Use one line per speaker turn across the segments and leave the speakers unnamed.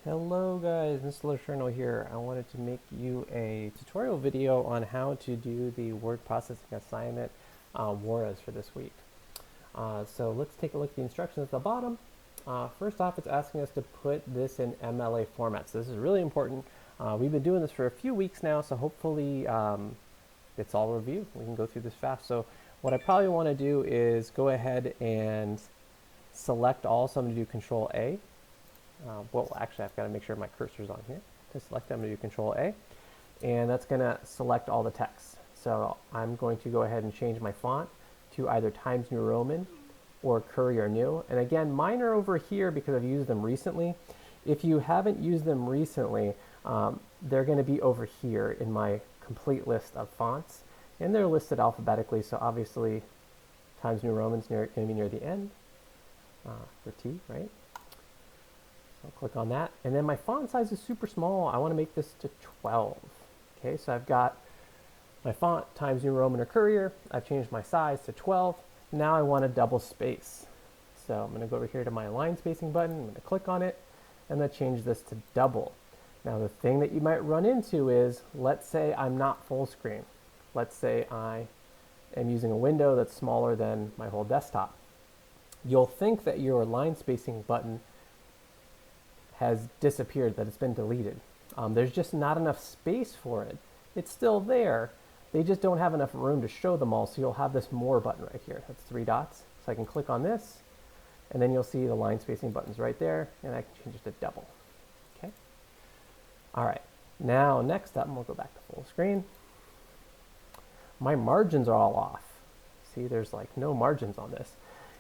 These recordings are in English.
Hello guys, Mr. Letourneau here. I wanted to make you a tutorial video on how to do the word processing assignment Juarez for this week. So let's take a look at the instructions at the bottom. First off, it's asking us to put this in MLA format. So this is really important. We've been doing this for a few weeks now, so hopefully it's all reviewed. We can go through this fast. So what I probably want to do is go ahead and select all. So I'm going to do Control A. Well, actually, I've got to make sure my cursor's on here. To select, I'm going to do Control A, and that's going to select all the text. So I'm going to go ahead and change my font to either Times New Roman or Courier New. And again, mine are over here because I've used them recently. If you haven't used them recently, they're going to be over here in my complete list of fonts, and they're listed alphabetically. So obviously, Times New Roman's going to be near the end for T, right? I'll click on that, and then my font size is super small. I want to make this to 12. Okay, so I've got my font, Times New Roman or Courier. I've changed my size to 12. Now I want a double space. So I'm going to go over here to my line spacing button. I'm going to click on it, and then change this to double. Now the thing that you might run into is, let's say I'm not full screen. Let's say I am using a window that's smaller than my whole desktop. You'll think that your line spacing button has disappeared, that it's been deleted. There's just not enough space for it. It's still there. They just don't have enough room to show them all, so you'll have this more button right here. That's 3 dots. So I can click on this, and then you'll see the line spacing buttons right there, and I can change it to double. Okay. All right. Now, next up, we'll go back to full screen. My margins are all off. See, there's like no margins on this.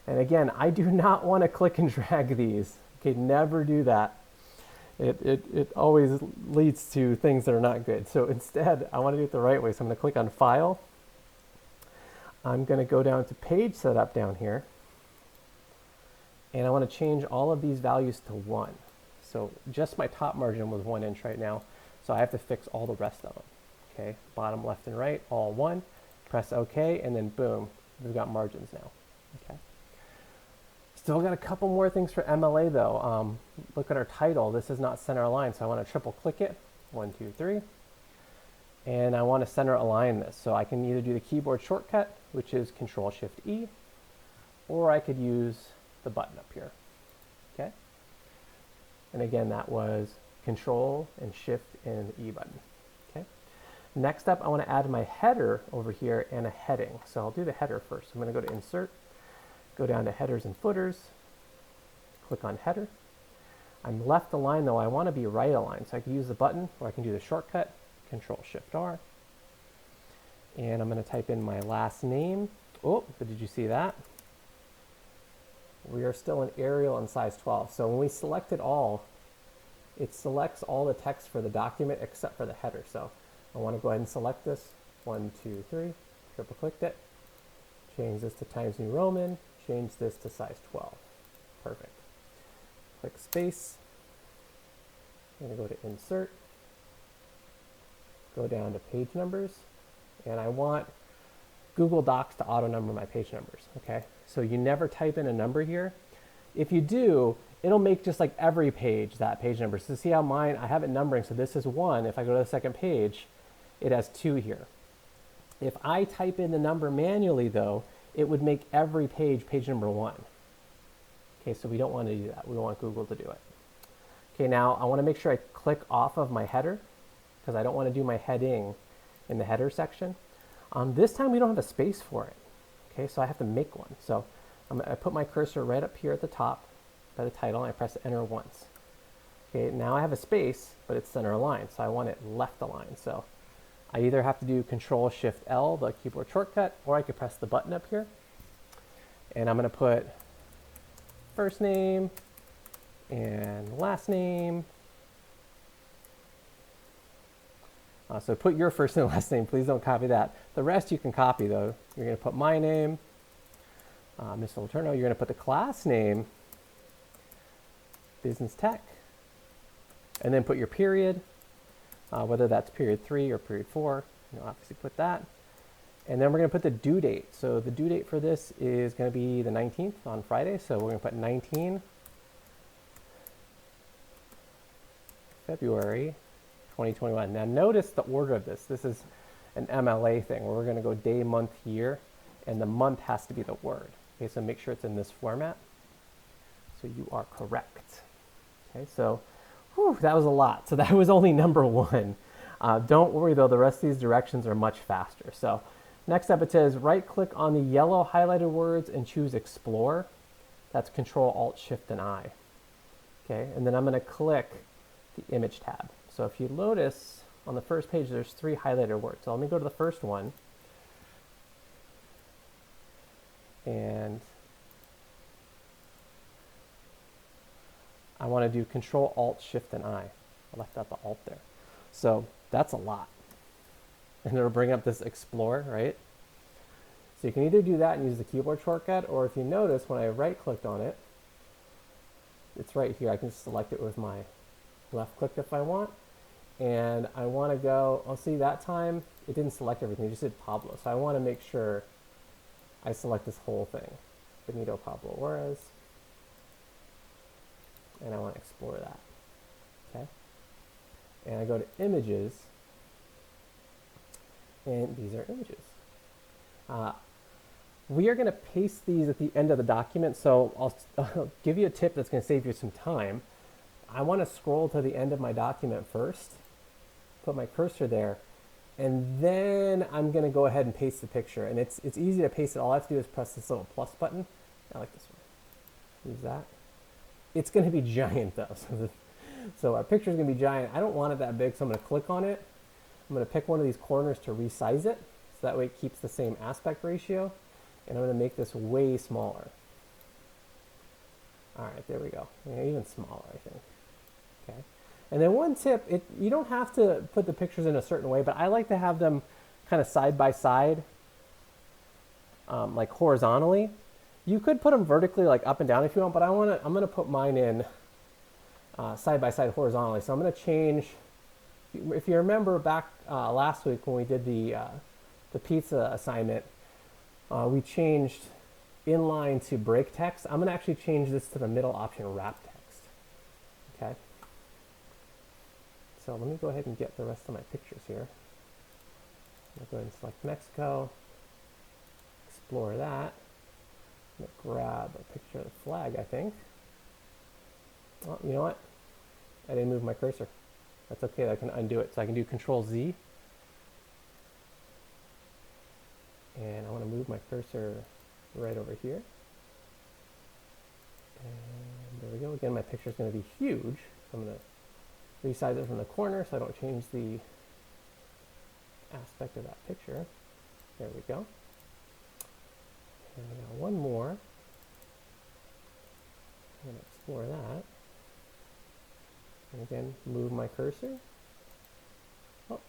And again, I do not want to click and drag these. Okay, never do that. It always leads to things that are not good. So instead, I want to do it the right way. So I'm going to click on File. I'm going to go down to Page Setup down here. And I want to change all of these values to 1. So just my top margin was 1 inch right now. So I have to fix all the rest of them. Okay, bottom, left, and right, all 1. Press OK, and then boom, we've got margins now. Okay. Still got a couple more things for MLA though. Look at our title. This is not center align, so I want to triple click it. 1, 2, 3. And I want to center align this. So I can either do the keyboard shortcut, which is Control-Shift-E, or I could use the button up here. Okay? And again, that was Control and Shift and the E button. Okay? Next up, I want to add my header over here and a heading. So I'll do the header first. I'm going to go to Insert. Go down to Headers and Footers, click on Header. I'm left aligned though, I want to be right aligned, so I can use the button or I can do the shortcut, Control-Shift-R. And I'm going to type in my last name. Oh, but did you see that? We are still in Arial and size 12. So when we select it all, it selects all the text for the document except for the header. So I want to go ahead and select this. 1, 2, 3, triple clicked it. Change this to Times New Roman. Change this to size 12. Perfect. Click space. I'm going to go to Insert. Go down to Page Numbers. And I want Google Docs to auto-number my page numbers. Okay? So you never type in a number here. If you do, it'll make just like every page that page number. So see how mine, I have it numbering. So this is 1. If I go to the second page, it has 2 here. If I type in the number manually though, it would make every page page number 1. Okay, so we don't want to do that. We want Google to do it. Okay, now I want to make sure I click off of my header because I don't want to do my heading in the header section. This time we don't have a space for it. Okay, so I have to make one. So I put my cursor right up here at the top by the title and I press enter once. Okay, now I have a space, but it's center aligned, so I want it left aligned. So I either have to do Control-Shift-L, the keyboard shortcut, or I could press the button up here. And I'm going to put first name and last name. So put your first and last name. Please don't copy that. The rest you can copy, though. You're going to put my name, Mr. Letourneau. You're going to put the class name, Business Tech, and then put your period. Whether that's period 3 or period 4, obviously put that. And then we're going to put the due date. So the due date for this is going to be the 19th on Friday. So we're going to put 19 February 2021. Now notice the order of this. This is an MLA thing where we're going to go day, month, year, and the month has to be the word. Okay, so make sure it's in this format. So you are correct. Okay, so whew, that was a lot. So that was only number one. Don't worry though, the rest of these directions are much faster. So next up it says right click on the yellow highlighted words and choose Explore. That's Control Alt Shift and I. Okay, and then I'm going to click the image tab. So if you notice on the first page there's 3 highlighted words. So let me go to the first one. And I want to do Control Alt Shift and I. I left out the Alt there. So that's a lot. And it'll bring up this Explore, right? So you can either do that and use the keyboard shortcut, or if you notice when I right clicked on it, it's right here. I can select it with my left click if I want. And I want to go, I'll see that time it didn't select everything, it just did Pablo. So I want to make sure I select this whole thing. Benito Pablo Juarez. And I want to explore that. Okay. And I go to images. And these are images. We are going to paste these at the end of the document. So I'll give you a tip that's going to save you some time. I want to scroll to the end of my document first. Put my cursor there. And then I'm going to go ahead and paste the picture. And it's easy to paste it. All I have to do is press this little plus button. I like this one. Use that. It's going to be giant though. So our picture is going to be giant. I don't want it that big, so I'm going to click on it. I'm going to pick one of these corners to resize it. So that way it keeps the same aspect ratio. And I'm going to make this way smaller. All right, there we go. Yeah, even smaller, I think. Okay. And then one tip, you don't have to put the pictures in a certain way, but I like to have them kind of side by side, like horizontally. You could put them vertically, like up and down if you want, but I'm going to put mine in side by side horizontally. So I'm going to change. If you remember back last week when we did the pizza assignment, we changed inline to break text. I'm going to actually change this to the middle option, wrap text. Okay. So let me go ahead and get the rest of my pictures here. I'll go ahead and select Mexico, explore that. I'm going to grab a picture of the flag, I think. Oh, you know what? I didn't move my cursor. That's okay, I can undo it. So I can do Control Z. And I want to move my cursor right over here. And there we go. Again, my picture is going to be huge. So I'm going to resize it from the corner so I don't change the aspect of that picture. There we go. And now one more. I'm going to explore that. And again, move my cursor. Oh,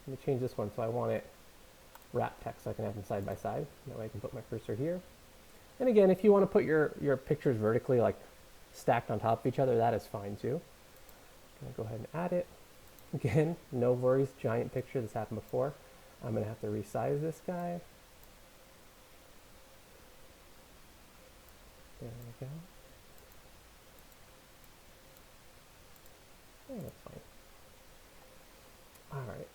let me change this one so I want it wrap text so I can have them side by side. That way I can put my cursor here. And again, if you want to put your pictures vertically, like stacked on top of each other, that is fine too. I'm going to go ahead and add it. Again, no worries, giant picture, this happened before. I'm going to have to resize this guy. There we go. Oh, that's fine. All right.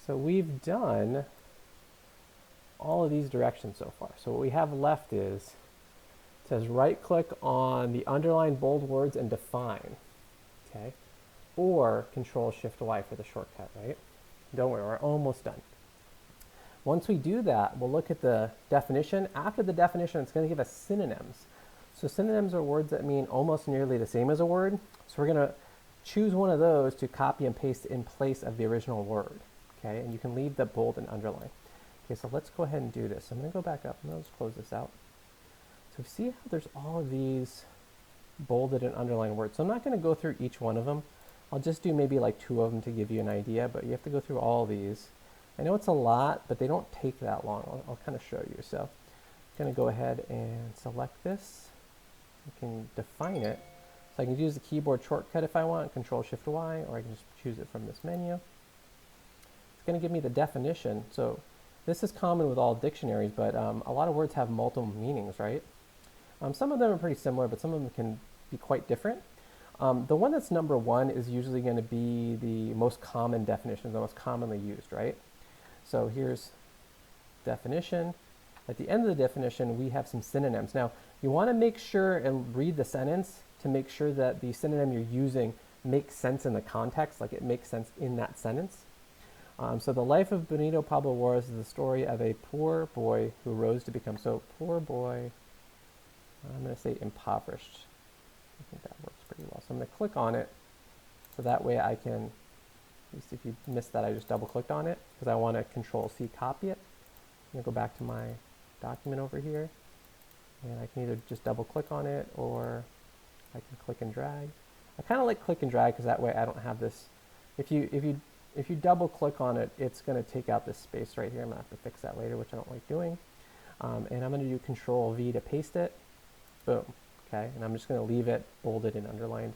So we've done all of these directions so far. So what we have left is, it says right click on the underlined bold words and define, okay? Or Control Shift Y for the shortcut, right? Don't worry, we're almost done. Once we do that, we'll look at the definition. After the definition, it's going to give us synonyms. So synonyms are words that mean almost nearly the same as a word. So we're going to choose one of those to copy and paste in place of the original word. Okay, and you can leave the bold and underline. Okay, so let's go ahead and do this. I'm going to go back up and let's close this out. So see how there's all of these bolded and underlined words. So I'm not going to go through each one of them. I'll just do maybe like 2 of them to give you an idea, but you have to go through all these. I know it's a lot, but they don't take that long. I'll kind of show you. So I'm going to go ahead and select this. I can define it. So I can use the keyboard shortcut if I want, Control Shift Y, or I can just choose it from this menu. It's going to give me the definition. So this is common with all dictionaries, but a lot of words have multiple meanings, right? Some of them are pretty similar, but some of them can be quite different. The one that's number 1 is usually going to be the most common definition, the most commonly used, right? So here's definition. At the end of the definition, we have some synonyms. Now, you want to make sure and read the sentence to make sure that the synonym you're using makes sense in the context, like it makes sense in that sentence. So the life of Benito Pablo Juarez is the story of a poor boy who rose to become, so poor boy, I'm going to say impoverished. I think that works pretty well. So I'm going to click on it, so that way I can, at least if you missed that, I just double clicked on it, because I want to Control-C copy it. I'm going to go back to my document over here, and I can either just double click on it, or I can click and drag. I kind of like click and drag, because that way I don't have this, if you double click on it, it's going to take out this space right here. I'm going to have to fix that later, which I don't like doing. And I'm going to do Control-V to paste it. Boom. Okay, and I'm just going to leave it bolded and underlined.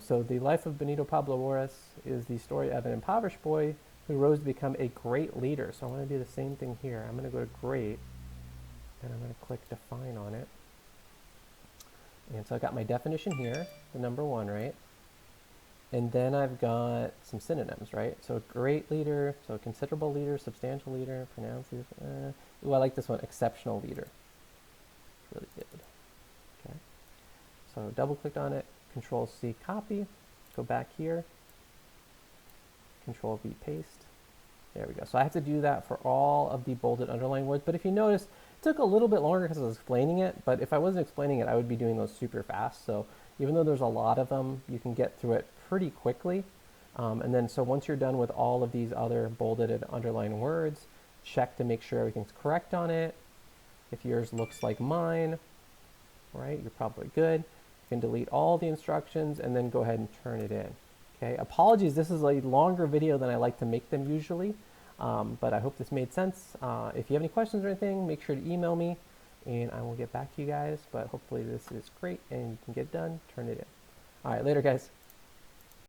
So the life of Benito Pablo Juarez is the story of an impoverished boy who rose to become a great leader. So I'm going to do the same thing here. I'm going to go to great, and I'm going to click define on it. And so I got my definition here, the number 1, right? And then I've got some synonyms, right? So great leader, so considerable leader, substantial leader, pronounced leader. Ooh, I like this one, exceptional leader. Really good. Okay. So double click on it, Control-C copy, go back here, Control-V paste. There we go. So I have to do that for all of the bolded underlined words. But if you notice, it took a little bit longer because I was explaining it. But if I wasn't explaining it, I would be doing those super fast. So even though there's a lot of them, you can get through it pretty quickly. And then so once you're done with all of these other bolded and underlined words, check to make sure everything's correct on it. If yours looks like mine, right, you're probably good. You can delete all the instructions and then go ahead and turn it in. Okay, apologies, this is a longer video than I like to make them usually, but I hope this made sense. If you have any questions or anything, make sure to email me and I will get back to you guys, but hopefully this is great and you can get it done, turn it in. All right, later guys.